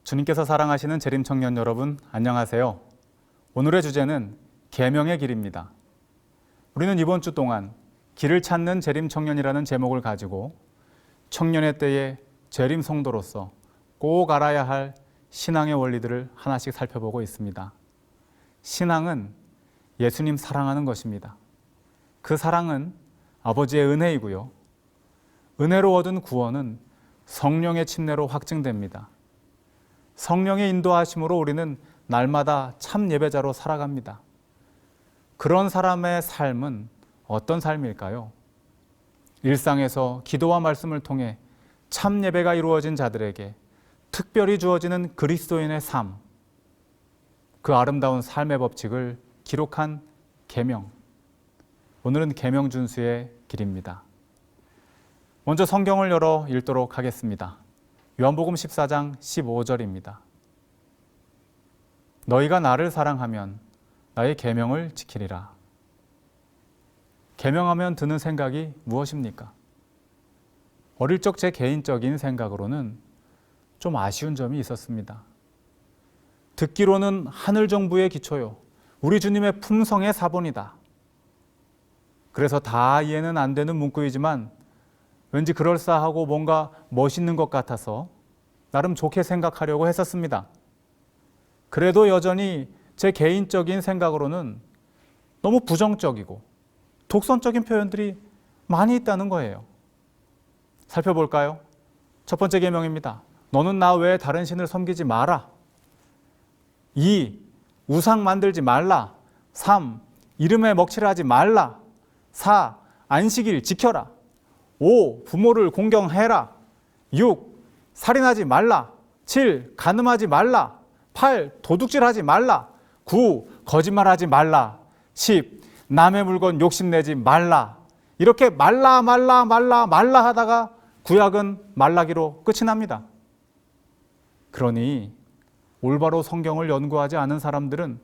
주님께서 사랑하시는 재림 청년 여러분, 안녕하세요. 오늘의 주제는 계명의 길입니다. 우리는 이번 주 동안 길을 찾는 재림 청년이라는 제목을 가지고 청년의 때에 재림 성도로서 꼭 알아야 할 신앙의 원리들을 하나씩 살펴보고 있습니다. 신앙은 예수님 사랑하는 것입니다. 그 사랑은 아버지의 은혜이고요. 은혜로 얻은 구원은 성령의 침례로 확증됩니다. 성령의 인도하심으로 우리는 날마다 참 예배자로 살아갑니다. 그런 사람의 삶은 어떤 삶일까요? 일상에서 기도와 말씀을 통해 참 예배가 이루어진 자들에게 특별히 주어지는 그리스도인의 삶, 그 아름다운 삶의 법칙을 기록한 계명. 오늘은 계명 준수의 길입니다. 먼저 성경을 열어 읽도록 하겠습니다. 요한복음 14장 15절입니다. 너희가 나를 사랑하면 나의 계명을 지키리라. 계명하면 드는 생각이 무엇입니까? 어릴 적 제 개인적인 생각으로는 좀 아쉬운 점이 있었습니다. 듣기로는 하늘 정부의 기초요, 우리 주님의 품성의 사본이다. 그래서 다 이해는 안 되는 문구이지만 왠지 그럴싸하고 뭔가 멋있는 것 같아서 나름 좋게 생각하려고 했었습니다. 그래도 여전히 제 개인적인 생각으로는 너무 부정적이고 독선적인 표현들이 많이 있다는 거예요. 살펴볼까요? 첫 번째 계명입니다. 너는 나 외에 다른 신을 섬기지 마라. 2. 우상 만들지 말라. 3. 이름에 먹칠하지 말라. 4. 안식일 지켜라. 5. 부모를 공경해라. 6. 살인하지 말라. 7. 간음하지 말라. 8. 도둑질하지 말라. 9. 거짓말하지 말라. 10. 남의 물건 욕심내지 말라. 이렇게 말라 하다가 구약은 말라기로 끝이 납니다. 그러니 올바로 성경을 연구하지 않은 사람들은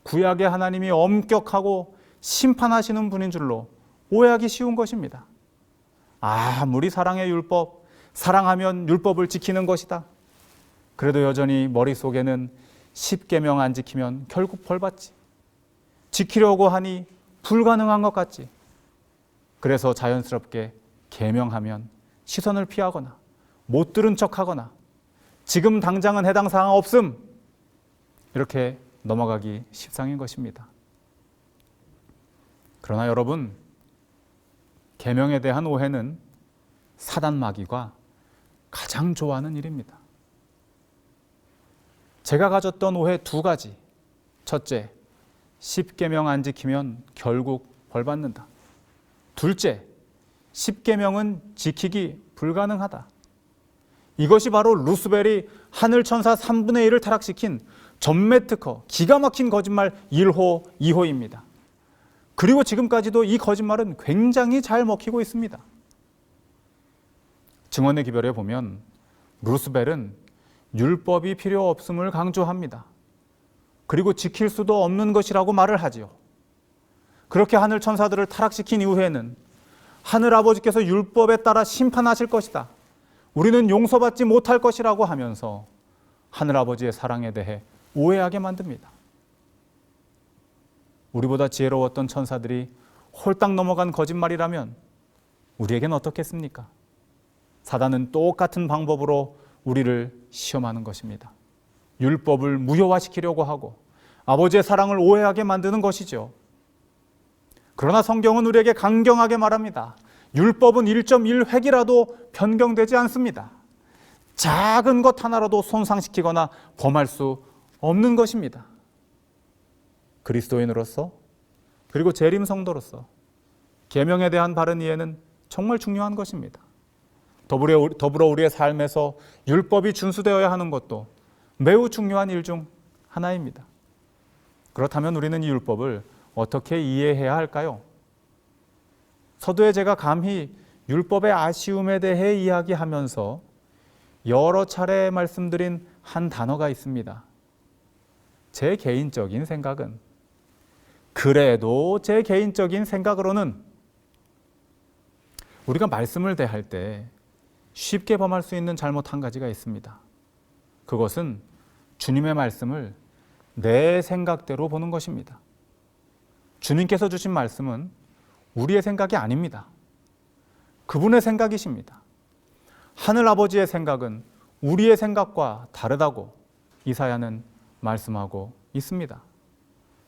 구약의 하나님이 엄격하고 심판하시는 분인 줄로 오해하기 쉬운 것입니다. 아무리 사랑의 율법, 사랑하면 율법을 지키는 것이다. 그래도 여전히 머릿속에는 10계명 안 지키면 결국 벌받지. 지키려고 하니 불가능한 것 같지. 그래서 자연스럽게 계명하면 시선을 피하거나 못 들은 척하거나 지금 당장은 해당 사항 없음, 이렇게 넘어가기 십상인 것입니다. 그러나 여러분, 계명에 대한 오해는 사단 마귀가 가장 좋아하는 일입니다. 제가 가졌던 오해 두 가지. 첫째, 10계명 안 지키면 결국 벌받는다. 둘째, 10계명은 지키기 불가능하다. 이것이 바로 루스벨이 하늘천사 3분의 1을 타락시킨 전매특허, 기가 막힌 거짓말 1호, 2호입니다. 그리고 지금까지도 이 거짓말은 굉장히 잘 먹히고 있습니다. 증언의 기별에 보면 루스벨은 율법이 필요 없음을 강조합니다. 그리고 지킬 수도 없는 것이라고 말을 하지요. 그렇게 하늘 천사들을 타락시킨 이후에는 하늘 아버지께서 율법에 따라 심판하실 것이다. 우리는 용서받지 못할 것이라고 하면서 하늘 아버지의 사랑에 대해 오해하게 만듭니다. 우리보다 지혜로웠던 천사들이 홀딱 넘어간 거짓말이라면 우리에겐 어떻겠습니까? 사단은 똑같은 방법으로 우리를 시험하는 것입니다. 율법을 무효화시키려고 하고 아버지의 사랑을 오해하게 만드는 것이죠. 그러나 성경은 우리에게 강경하게 말합니다. 율법은 1.1획이라도 변경되지 않습니다. 작은 것 하나라도 손상시키거나 범할 수 없는 것입니다. 그리스도인으로서 그리고 재림 성도로서 계명에 대한 바른 이해는 정말 중요한 것입니다. 더불어 우리의 삶에서 율법이 준수되어야 하는 것도 매우 중요한 일 중 하나입니다. 그렇다면 우리는 이 율법을 어떻게 이해해야 할까요? 서두에 제가 감히 율법의 아쉬움에 대해 이야기하면서 여러 차례 말씀드린 한 단어가 있습니다. 제 개인적인 생각은, 그래도 제 개인적인 생각으로는 우리가 말씀을 대할 때 쉽게 범할 수 있는 잘못 한 가지가 있습니다. 그것은 주님의 말씀을 내 생각대로 보는 것입니다. 주님께서 주신 말씀은 우리의 생각이 아닙니다. 그분의 생각이십니다. 하늘 아버지의 생각은 우리의 생각과 다르다고 이사야는 말씀하고 있습니다.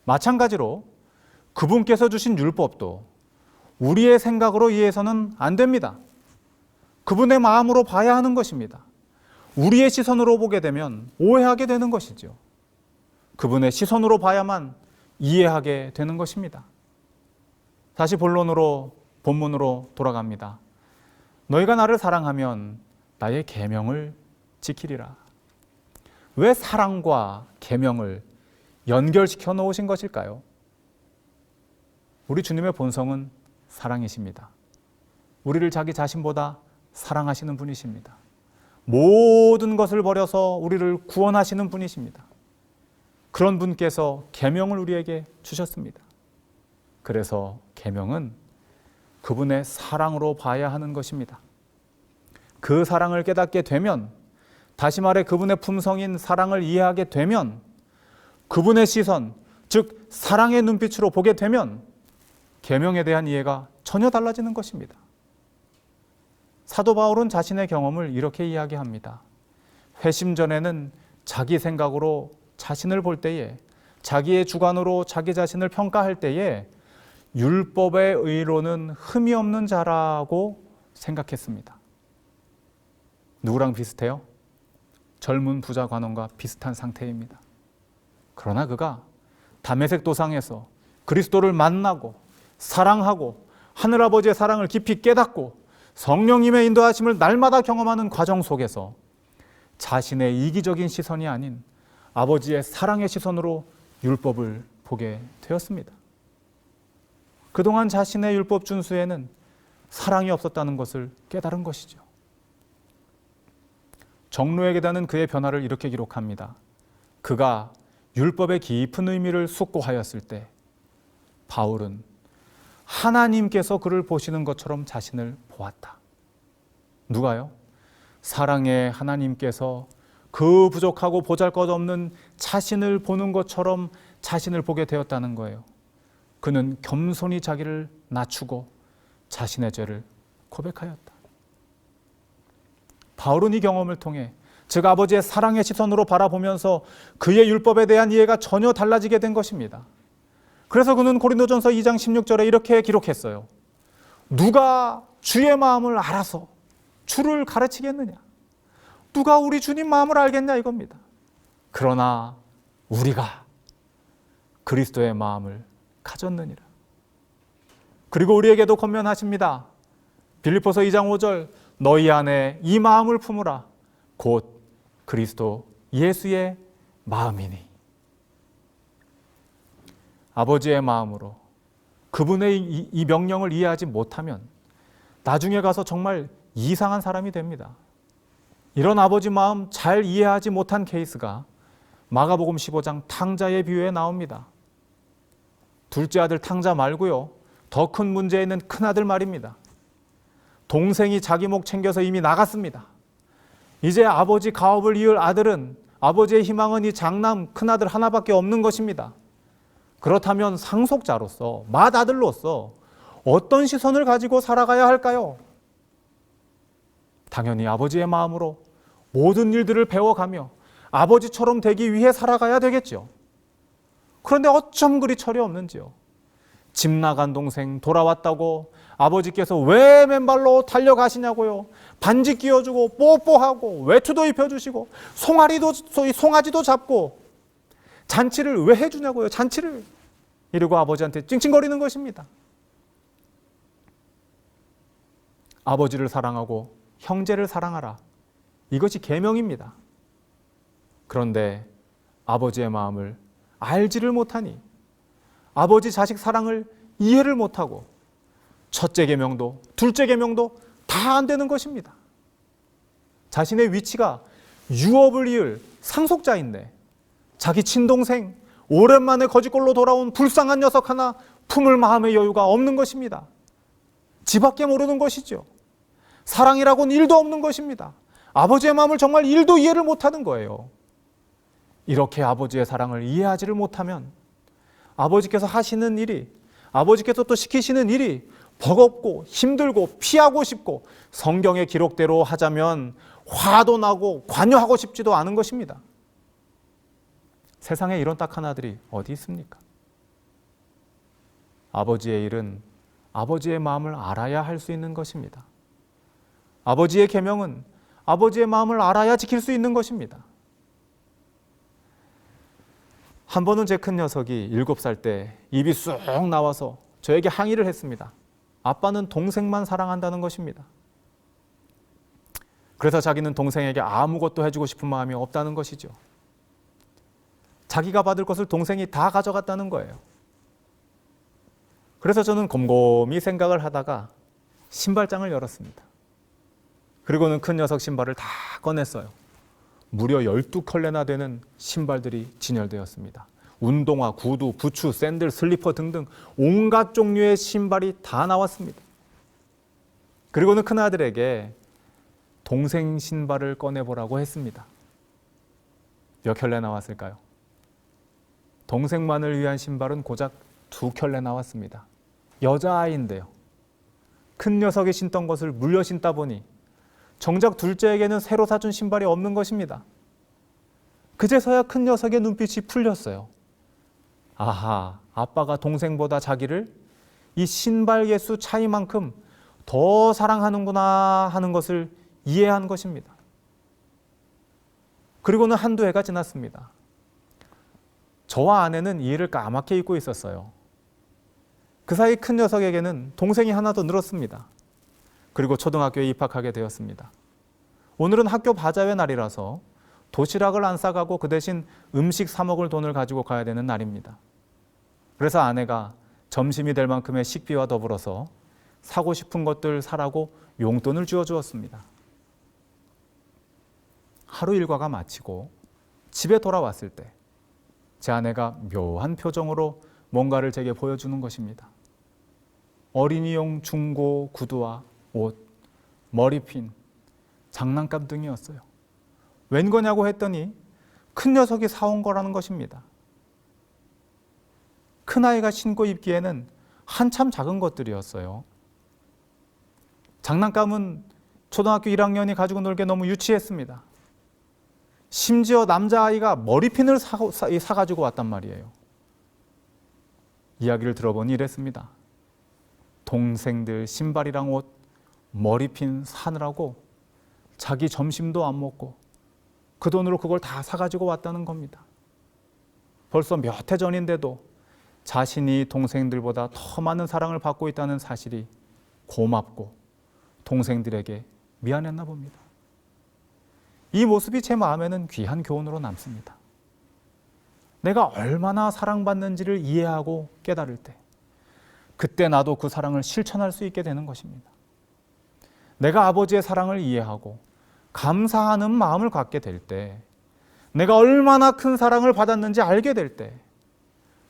마찬가지로 그분께서 주신 율법도 우리의 생각으로 이해해서는 안 됩니다. 그분의 마음으로 봐야 하는 것입니다. 우리의 시선으로 보게 되면 오해하게 되는 것이죠. 그분의 시선으로 봐야만 이해하게 되는 것입니다. 다시 본문으로 돌아갑니다. 너희가 나를 사랑하면 나의 계명을 지키리라. 왜 사랑과 계명을 연결시켜 놓으신 것일까요? 우리 주님의 본성은 사랑이십니다. 우리를 자기 자신보다 사랑하시는 분이십니다. 모든 것을 버려서 우리를 구원하시는 분이십니다. 그런 분께서 계명을 우리에게 주셨습니다. 그래서 계명은 그분의 사랑으로 봐야 하는 것입니다. 그 사랑을 깨닫게 되면, 다시 말해 그분의 품성인 사랑을 이해하게 되면, 그분의 시선, 즉 사랑의 눈빛으로 보게 되면 계명에 대한 이해가 전혀 달라지는 것입니다. 사도 바울은 자신의 경험을 이렇게 이야기합니다. 회심 전에는 자기 생각으로 자신을 볼 때에, 자기의 주관으로 자기 자신을 평가할 때에 율법의 의로는 흠이 없는 자라고 생각했습니다. 누구랑 비슷해요? 젊은 부자 관원과 비슷한 상태입니다. 그러나 그가 다메섹 도상에서 그리스도를 만나고 사랑하고 하늘아버지의 사랑을 깊이 깨닫고 성령님의 인도하심을 날마다 경험하는 과정 속에서 자신의 이기적인 시선이 아닌 아버지의 사랑의 시선으로 율법을 보게 되었습니다. 그동안 자신의 율법 준수에는 사랑이 없었다는 것을 깨달은 것이죠. 정로에 계다는 그의 변화를 이렇게 기록합니다. 그가 율법의 깊은 의미를 숙고하였을 때 바울은 하나님께서 그를 보시는 것처럼 자신을 보았다. 누가요? 사랑의 하나님께서 그 부족하고 보잘것없는 자신을 보는 것처럼 자신을 보게 되었다는 거예요. 그는 겸손히 자기를 낮추고 자신의 죄를 고백하였다. 바울은 이 경험을 통해 즉 아버지의 사랑의 시선으로 바라보면서 그의 율법에 대한 이해가 전혀 달라지게 된 것입니다. 그래서 그는 고린도전서 2장 16절에 이렇게 기록했어요. 누가 주의 마음을 알아서 주를 가르치겠느냐? 누가 우리 주님 마음을 알겠냐 이겁니다. 그러나 우리가 그리스도의 마음을 가졌느니라. 그리고 우리에게도 권면하십니다. 빌립보서 2장 5절 너희 안에 이 마음을 품으라. 곧 그리스도 예수의 마음이니. 아버지의 마음으로 그분의 이 명령을 이해하지 못하면 나중에 가서 정말 이상한 사람이 됩니다. 이런 아버지 마음 잘 이해하지 못한 케이스가 마가복음 15장 탕자의 비유에 나옵니다. 둘째 아들 탕자 말고요. 더 큰 문제 있는 큰아들 말입니다. 동생이 자기 목 챙겨서 이미 나갔습니다. 이제 아버지 가업을 이을 아들은 아버지의 희망은 이 장남 큰아들 하나밖에 없는 것입니다. 그렇다면 상속자로서 맏아들로서 어떤 시선을 가지고 살아가야 할까요? 당연히 아버지의 마음으로 모든 일들을 배워가며 아버지처럼 되기 위해 살아가야 되겠죠. 그런데 어쩜 그리 철이 없는지요. 집 나간 동생 돌아왔다고 아버지께서 왜 맨발로 달려가시냐고요. 반지 끼워주고 뽀뽀하고 외투도 입혀주시고 송아지도 잡고 잔치를 왜 해주냐고요. 잔치를. 이러고 아버지한테 찡찡거리는 것입니다. 아버지를 사랑하고 형제를 사랑하라. 이것이 계명입니다. 그런데 아버지의 마음을 알지를 못하니 아버지 자식 사랑을 이해를 못하고 첫째 계명도 둘째 계명도 다 안 되는 것입니다. 자신의 위치가 유업을 이을 상속자인데 자기 친동생 오랜만에 거짓골로 돌아온 불쌍한 녀석 하나 품을 마음의 여유가 없는 것입니다. 지밖에 모르는 것이죠. 사랑이라고는 일도 없는 것입니다. 아버지의 마음을 정말 1도 이해를 못하는 거예요. 이렇게 아버지의 사랑을 이해하지를 못하면 아버지께서 하시는 일이, 아버지께서 또 시키시는 일이 버겁고 힘들고 피하고 싶고 성경의 기록대로 하자면 화도 나고 관여하고 싶지도 않은 것입니다. 세상에 이런 딱한 아들이 어디 있습니까? 아버지의 일은 아버지의 마음을 알아야 할 수 있는 것입니다. 아버지의 계명은 아버지의 마음을 알아야 지킬 수 있는 것입니다. 한 번은 제 큰 녀석이 7살 때 입이 쑥 나와서 저에게 항의를 했습니다. 아빠는 동생만 사랑한다는 것입니다. 그래서 자기는 동생에게 아무것도 해주고 싶은 마음이 없다는 것이죠. 자기가 받을 것을 동생이 다 가져갔다는 거예요. 그래서 저는 곰곰이 생각을 하다가 신발장을 열었습니다. 그리고는 큰 녀석 신발을 다 꺼냈어요. 무려 12컬레나 되는 신발들이 진열되었습니다. 운동화, 구두, 부츠, 샌들, 슬리퍼 등등 온갖 종류의 신발이 다 나왔습니다. 그리고는 큰아들에게 동생 신발을 꺼내보라고 했습니다. 몇 켤레 나왔을까요? 동생만을 위한 신발은 고작 2켤레 나왔습니다. 여자아이인데요. 큰 녀석이 신던 것을 물려 신다 보니 정작 둘째에게는 새로 사준 신발이 없는 것입니다. 그제서야 큰 녀석의 눈빛이 풀렸어요. 아하, 아빠가 동생보다 자기를 이 신발 개수 차이만큼 더 사랑하는구나 하는 것을 이해한 것입니다. 그리고는 한두 해가 지났습니다. 저와 아내는 이 일을 까맣게 잊고 있었어요. 그 사이 큰 녀석에게는 동생이 하나 더 늘었습니다. 그리고 초등학교에 입학하게 되었습니다. 오늘은 학교 바자회 날이라서 도시락을 안 싸가고 그 대신 음식 사 먹을 돈을 가지고 가야 되는 날입니다. 그래서 아내가 점심이 될 만큼의 식비와 더불어서 사고 싶은 것들 사라고 용돈을 주었습니다. 하루 일과가 마치고 집에 돌아왔을 때 제 아내가 묘한 표정으로 뭔가를 제게 보여주는 것입니다. 어린이용 중고 구두와 옷, 머리핀, 장난감 등이었어요. 웬 거냐고 했더니 큰 녀석이 사온 거라는 것입니다. 큰아이가 신고 입기에는 한참 작은 것들이었어요. 장난감은 초등학교 1학년이 가지고 놀기에 너무 유치했습니다. 심지어 남자아이가 머리핀을 사가지고 왔단 말이에요. 이야기를 들어보니 이랬습니다. 동생들 신발이랑 옷, 머리핀 사느라고 자기 점심도 안 먹고 그 돈으로 그걸 다 사가지고 왔다는 겁니다. 벌써 몇 해 전인데도 자신이 동생들보다 더 많은 사랑을 받고 있다는 사실이 고맙고 동생들에게 미안했나 봅니다. 이 모습이 제 마음에는 귀한 교훈으로 남습니다. 내가 얼마나 사랑받는지를 이해하고 깨달을 때 그때 나도 그 사랑을 실천할 수 있게 되는 것입니다. 내가 아버지의 사랑을 이해하고 감사하는 마음을 갖게 될 때, 내가 얼마나 큰 사랑을 받았는지 알게 될 때,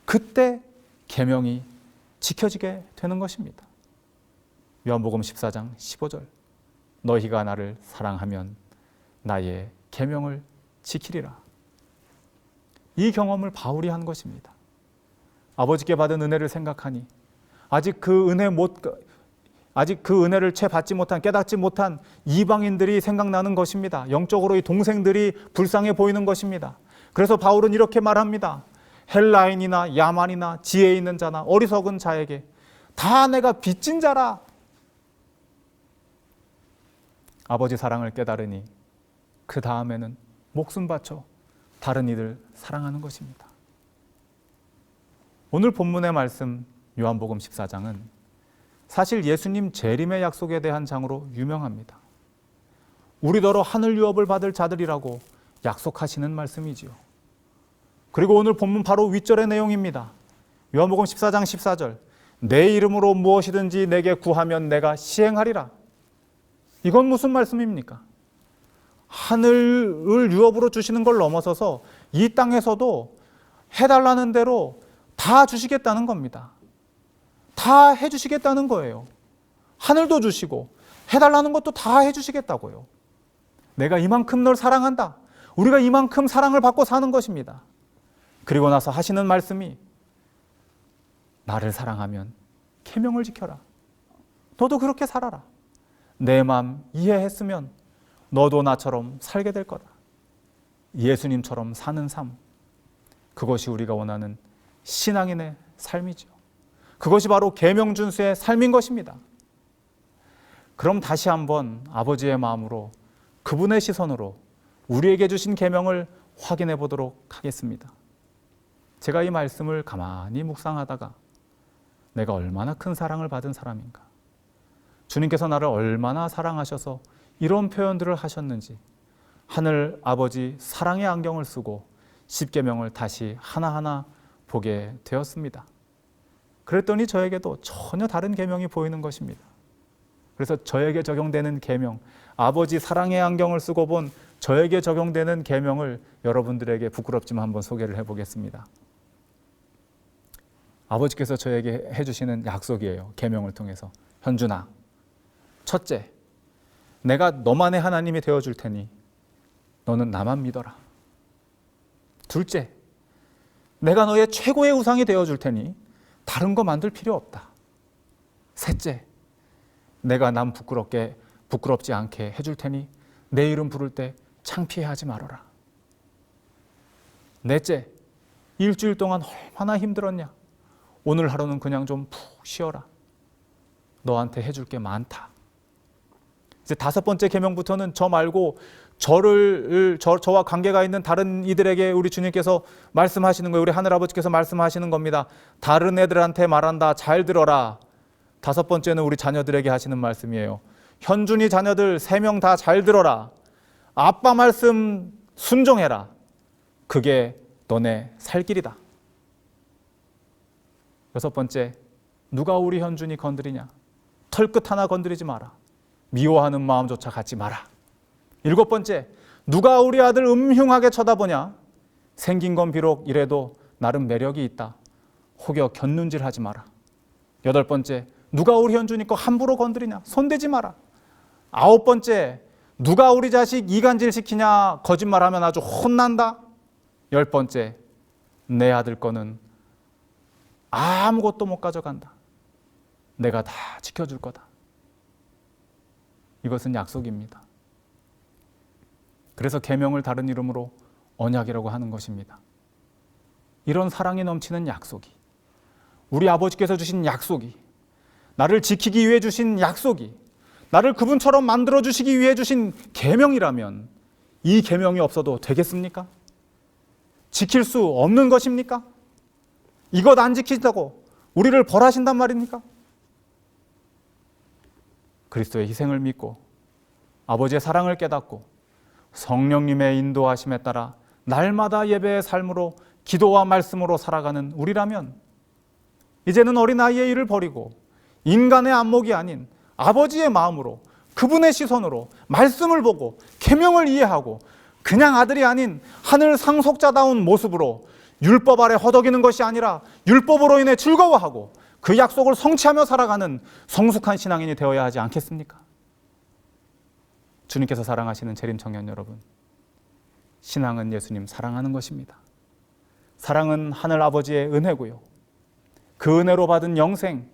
그때 계명이 지켜지게 되는 것입니다. 요한복음 14장 15절, 너희가 나를 사랑하면 나의 계명을 지키리라. 이 경험을 바울이 한 것입니다. 아버지께 받은 은혜를 생각하니 아직 그 은혜를 채 받지 못한, 깨닫지 못한 이방인들이 생각나는 것입니다. 영적으로 이 동생들이 불쌍해 보이는 것입니다. 그래서 바울은 이렇게 말합니다. 헬라인이나 야만이나 지혜 있는 자나 어리석은 자에게 다 내가 빚진 자라. 아버지 사랑을 깨달으니 그 다음에는 목숨 바쳐 다른 이들 사랑하는 것입니다. 오늘 본문의 말씀 요한복음 14장은 사실 예수님 재림의 약속에 대한 장으로 유명합니다. 우리더러 하늘 유업을 받을 자들이라고 약속하시는 말씀이지요. 그리고 오늘 본문 바로 윗절의 내용입니다. 요한복음 14장 14절, 내 이름으로 무엇이든지 내게 구하면 내가 시행하리라. 이건 무슨 말씀입니까? 하늘을 유업으로 주시는 걸 넘어서서 이 땅에서도 해달라는 대로 다 주시겠다는 겁니다. 다 해주시겠다는 거예요. 하늘도 주시고 해달라는 것도 다 해주시겠다고요. 내가 이만큼 널 사랑한다. 우리가 이만큼 사랑을 받고 사는 것입니다. 그리고 나서 하시는 말씀이 나를 사랑하면 계명을 지켜라. 너도 그렇게 살아라. 내 마음 이해했으면 너도 나처럼 살게 될 거다. 예수님처럼 사는 삶, 그것이 우리가 원하는 신앙인의 삶이죠. 그것이 바로 계명 준수의 삶인 것입니다. 그럼 다시 한번 아버지의 마음으로, 그분의 시선으로 우리에게 주신 계명을 확인해 보도록 하겠습니다. 제가 이 말씀을 가만히 묵상하다가 내가 얼마나 큰 사랑을 받은 사람인가, 주님께서 나를 얼마나 사랑하셔서 이런 표현들을 하셨는지 하늘 아버지 사랑의 안경을 쓰고 십계명을 다시 하나하나 보게 되었습니다. 그랬더니 저에게도 전혀 다른 계명이 보이는 것입니다. 그래서 저에게 적용되는 계명, 아버지 사랑의 안경을 쓰고 본 저에게 적용되는 계명을 여러분들에게 부끄럽지만 한번 소개를 해보겠습니다. 아버지께서 저에게 해주시는 약속이에요. 계명을 통해서. 현준아, 첫째, 내가 너만의 하나님이 되어줄 테니 너는 나만 믿어라. 둘째, 내가 너의 최고의 우상이 되어줄 테니 다른 거 만들 필요 없다. 셋째, 내가 남 부끄럽지 않게 해줄 테니 내 이름 부를 때 창피해하지 말아라. 넷째, 일주일 동안 얼마나 힘들었냐. 오늘 하루는 그냥 좀 푹 쉬어라. 너한테 해줄 게 많다. 이제 다섯 번째 계명부터는 저 말고 저와 관계가 있는 다른 이들에게 우리 주님께서 말씀하시는 거예요. 우리 하늘아버지께서 말씀하시는 겁니다. 다른 애들한테 말한다. 잘 들어라. 다섯 번째는 우리 자녀들에게 하시는 말씀이에요. 현준이 자녀들 3명 다 잘 들어라. 아빠 말씀 순종해라. 그게 너네 살 길이다. 여섯 번째, 누가 우리 현준이 건드리냐. 털끝 하나 건드리지 마라. 미워하는 마음조차 갖지 마라. 일곱 번째, 누가 우리 아들 음흉하게 쳐다보냐. 생긴 건 비록 이래도 나름 매력이 있다. 혹여 곁눈질하지 마라. 여덟 번째, 누가 우리 현준이 거 함부로 건드리냐. 손대지 마라. 아홉 번째, 누가 우리 자식 이간질 시키냐. 거짓말하면 아주 혼난다. 열 번째, 내 아들 거는 아무것도 못 가져간다. 내가 다 지켜줄 거다. 이것은 약속입니다. 그래서 계명을 다른 이름으로 언약이라고 하는 것입니다. 이런 사랑이 넘치는 약속이, 우리 아버지께서 주신 약속이, 나를 지키기 위해 주신 약속이, 나를 그분처럼 만들어 주시기 위해 주신 계명이라면 이 계명이 없어도 되겠습니까? 지킬 수 없는 것입니까? 이것 안 지키다고 우리를 벌하신단 말입니까? 그리스도의 희생을 믿고 아버지의 사랑을 깨닫고 성령님의 인도하심에 따라 날마다 예배의 삶으로 기도와 말씀으로 살아가는 우리라면 이제는 어린아이의 일을 버리고 인간의 안목이 아닌 아버지의 마음으로, 그분의 시선으로 말씀을 보고 계명을 이해하고 그냥 아들이 아닌 하늘 상속자다운 모습으로 율법 아래 허덕이는 것이 아니라 율법으로 인해 즐거워하고 그 약속을 성취하며 살아가는 성숙한 신앙인이 되어야 하지 않겠습니까? 주님께서 사랑하시는 재림 청년 여러분, 신앙은 예수님 사랑하는 것입니다. 사랑은 하늘 아버지의 은혜고요. 그 은혜로 받은 영생,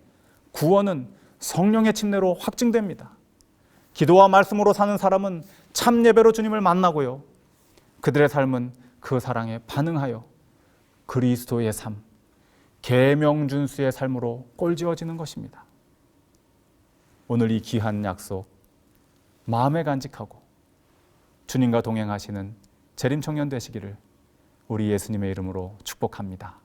구원은 성령의 침례로 확증됩니다. 기도와 말씀으로 사는 사람은 참 예배로 주님을 만나고요. 그들의 삶은 그 사랑에 반응하여 그리스도의 삶, 계명 준수의 삶으로 꼴지어지는 것입니다. 오늘 이 귀한 약속 마음에 간직하고 주님과 동행하시는 재림 청년 되시기를 우리 예수님의 이름으로 축복합니다.